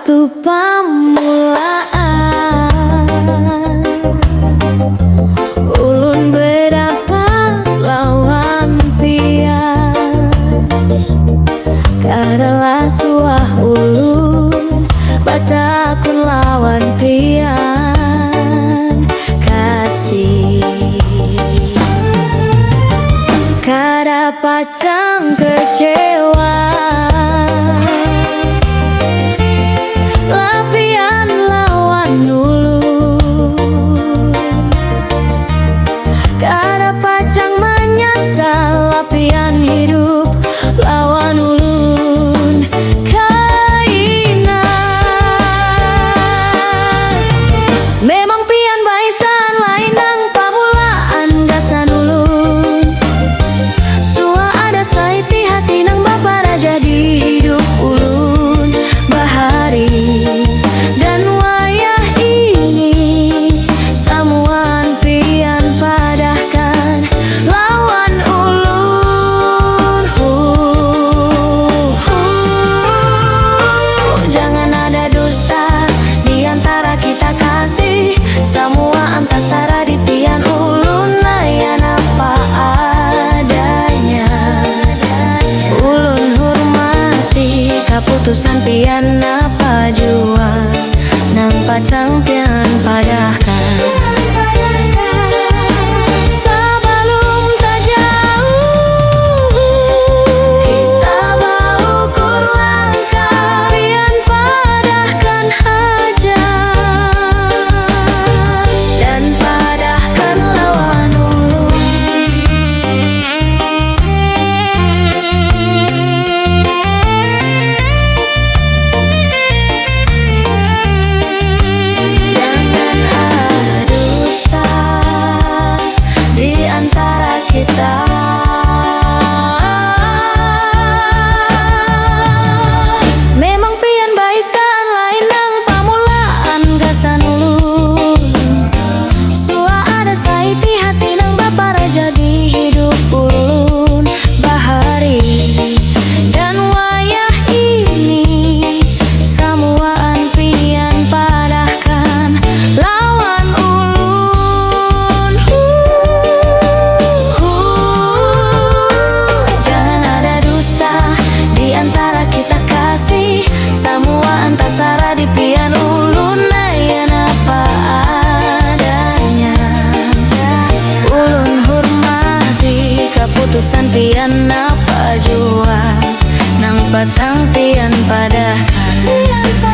waktu pamulaan ulun berdapat lawan pian, kadalah suah ulun batakun lawan pian kasih. Kada pacang kecewa lapian lawan ulun, kada pacang menyesal lapian hidup lawan ulun. Kaina memang pian baisan lain nang pamulaan gasan ulun, sua ada saiti hati nang bapara jadi hidup ulun bahari. Dan wayah ini samuan pian padahkan lawan ulun. Jangan ada dusta di antara kita kasih, semua antasara di pian ulun layan apa adanya. Ulun hormati keputusan pian apa jua nang pacang pian padahkan. Sebelum tak jauh kita berukur langkah, pian padahkan haja dan padahkan lawan ulun. Jangan ada dusta di antara kita. Memang pian baisan lain nang pamulaan gasan ulun, sua ada saiti hati nang bapara jadi hidup ulun bahari. Dan wayah ini samuan pian padahkan lawan ulun. Jangan ada dusta di antara kita kasih, semua antasara di pian ulun layan apa adanya. Ulun hormati keputusan pian apa jua nang pacang pian padahkan.